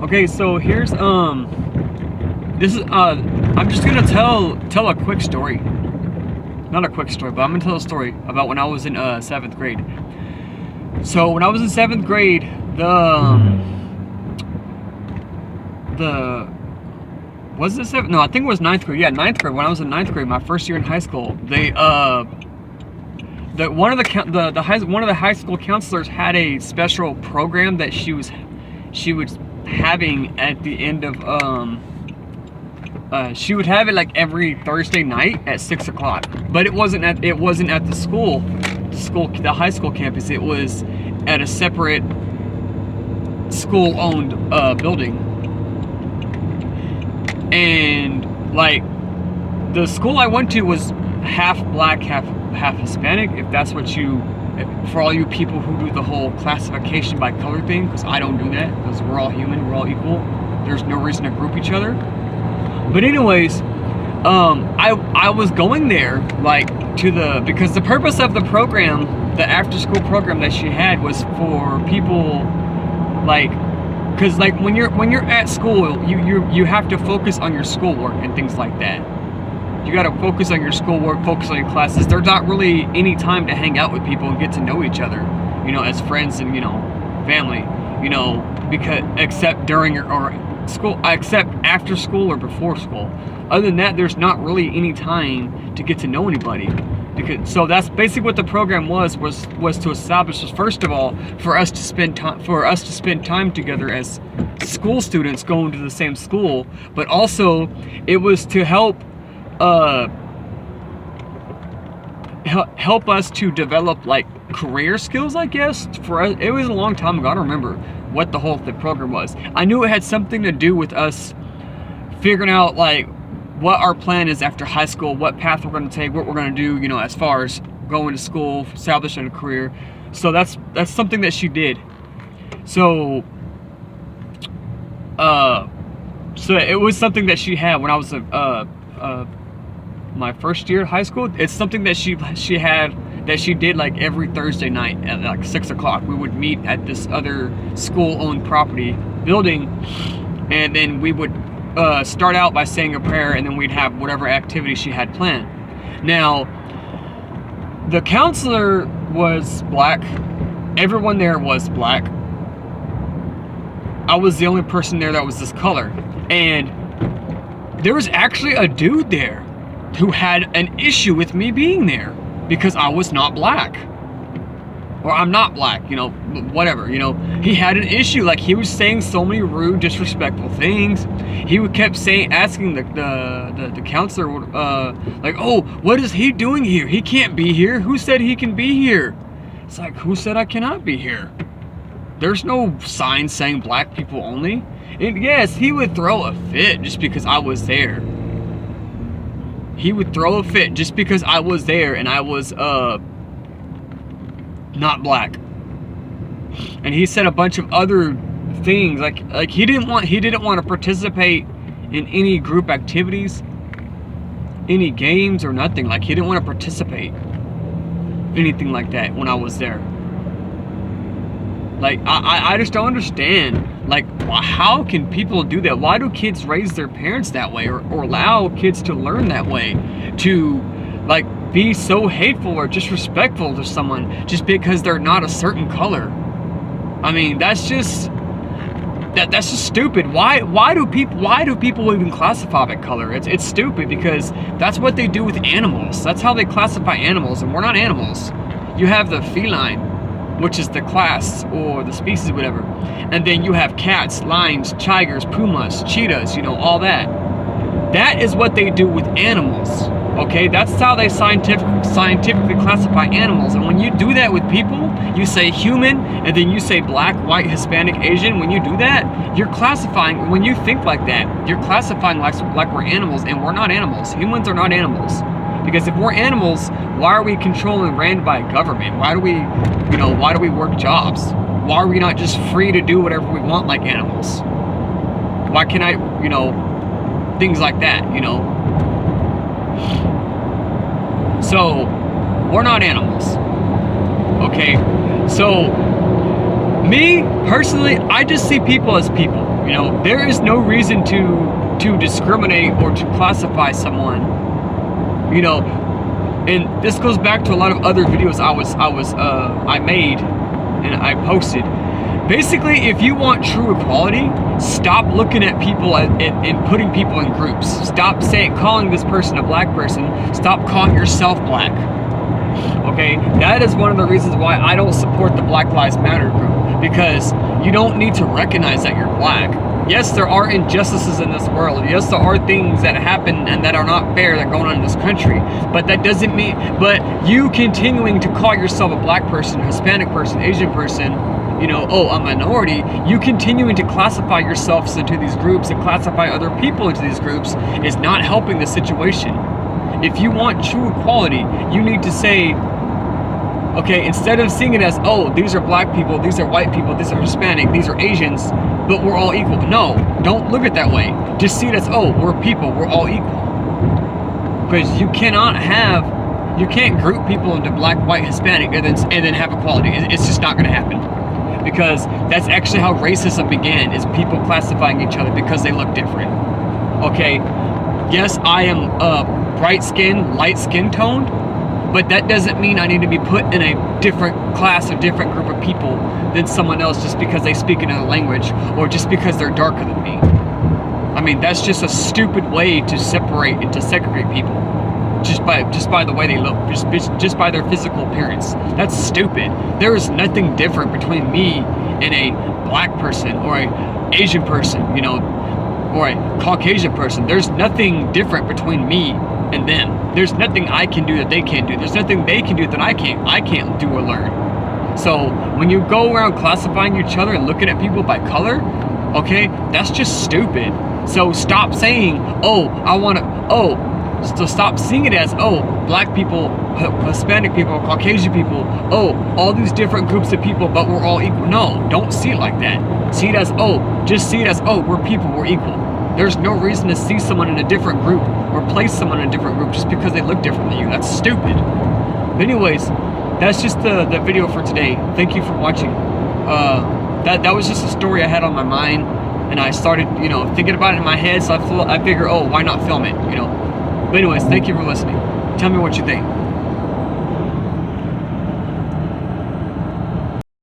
Okay, so here's this is I'm just gonna tell a quick story. Not a quick story, but I'm gonna tell a story about when I was in seventh grade. So when I was in seventh grade, the was it seventh? No, I think it was ninth grade. Yeah, ninth grade. When I was in ninth grade, my first year in high school, they one of the high school counselors had a special program that she was having at the end of she would have it like every Thursday night at 6 o'clock, but it wasn't at the high school campus. It was at a separate school owned building, and like the school I went to was half black, half Hispanic. If that's what for all you people who do the whole classification by color thing, because I don't do that, because we're all human, we're all equal. There's no reason to group each other. But anyways, I was going there because the purpose of the program, the after school program that she had, was for people because when you're at school, you have to focus on your schoolwork and things like that. You got to focus on your schoolwork, focus on your classes. There's not really any time to hang out with people and get to know each other, as friends and family, because except during or school, except after school or before school. Other than that, there's not really any time to get to know anybody. So that's basically what the program was to establish, first of all, for us to spend time together as school students going to the same school, but also it was to help us to develop career skills, I guess. For us, it was a long time ago. I don't remember what the whole program was. I knew it had something to do with us figuring out what our plan is after high school, what path we're going to take, what we're going to do, as far as going to school, establishing a career. So that's something that she did. So it was something that she had when I was my first year of high school. It's something that she did every Thursday night at 6 o'clock. We would meet at this other school-owned property building, and then we would start out by saying a prayer, and then we'd have whatever activity she had planned. Now, the counselor was black. Everyone there was black. I was the only person there that was this color. And there was actually a dude there who had an issue with me being there because I was not black. Or I'm not black, whatever, He had an issue. He was saying so many rude, disrespectful things. He kept asking the counselor, oh, what is he doing here? He can't be here. Who said he can be here? It's who said I cannot be here? There's no sign saying black people only. And yes, he would throw a fit just because I was there. He would throw a fit just because I was there and I was not black. And he said a bunch of other things he didn't want to participate in any group activities, any games or nothing. He didn't want to participate anything like that when I was there. I just don't understand. How can people do that? Why do kids raise their parents that way, or allow kids to learn that way, to be so hateful or disrespectful to someone just because they're not a certain color? I mean, that's just stupid. Why do people even classify by color? It's stupid, because that's what they do with animals. That's how they classify animals, and we're not animals. You have the feline, which is the class or the species, whatever. And then you have cats, lions, tigers, pumas, cheetahs, all that. That is what they do with animals, okay? That's how they scientifically classify animals. And when you do that with people, you say human, and then you say black, white, Hispanic, Asian. When you do that, you're classifying, when you think like that, you're classifying like we're animals, and we're not animals. Humans are not animals. Because if we're animals, why are we controlled and ran by government? Why do we work jobs? Why are we not just free to do whatever we want like animals? Why can't I, things like that, So, we're not animals. Okay? So, Me personally, I just see people as people. You know, there is no reason to discriminate or to classify someone. You know, and this goes back to a lot of other videos I made and I posted. Basically, if you want true equality, stop looking at people and putting people in groups. Stop calling this person a black person. Stop calling yourself black. Okay, that is one of the reasons why I don't support the Black Lives Matter group, because you don't need to recognize that you're black. Yes, there are injustices in this world. Yes, there are things that happen and that are not fair that go on in this country. But that doesn't mean, but you continuing to call yourself a black person, Hispanic person, Asian person, you know, oh, a minority, you continuing to classify yourselves into these groups and classify other people into these groups is not helping the situation. If you want true equality, you need to say, okay, instead of seeing it as, oh, these are black people, these are white people, these are Hispanic, these are Asians, but we're all equal. No, don't look at it that way. Just see it as, oh, we're people, we're all equal. Because you can't group people into black, white, Hispanic, and then have equality. It's just not going to happen. Because that's actually how racism began, is people classifying each other because they look different. Okay, yes, I am bright skin, light skin toned, but that doesn't mean I need to be put in a different class, a different group of people than someone else just because they speak another language or just because they're darker than me. I mean, that's just a stupid way to separate and to segregate people. Just by the way they look, just by their physical appearance. That's stupid. There is nothing different between me and a black person or a Asian person, you know, or a Caucasian person. There's nothing different between me and them. There's nothing I can do that they can't do. There's nothing they can do that I can't do or learn. So when you go around classifying each other and looking at people by color, okay, that's just stupid. So stop saying, so stop seeing it as, oh, black people, Hispanic people, Caucasian people, oh, all these different groups of people, but we're all equal. No, don't see it like that. See it as, just see it as, we're people, we're equal. There's no reason to see someone in a different group or place someone in a different group just because they look different than you. That's stupid. But anyways, that's just the video for today. Thank you for watching. That was just a story I had on my mind, and I started, you know, thinking about it in my head, so I figured, why not film it, you know? But anyways, thank you for listening. Tell me what you think.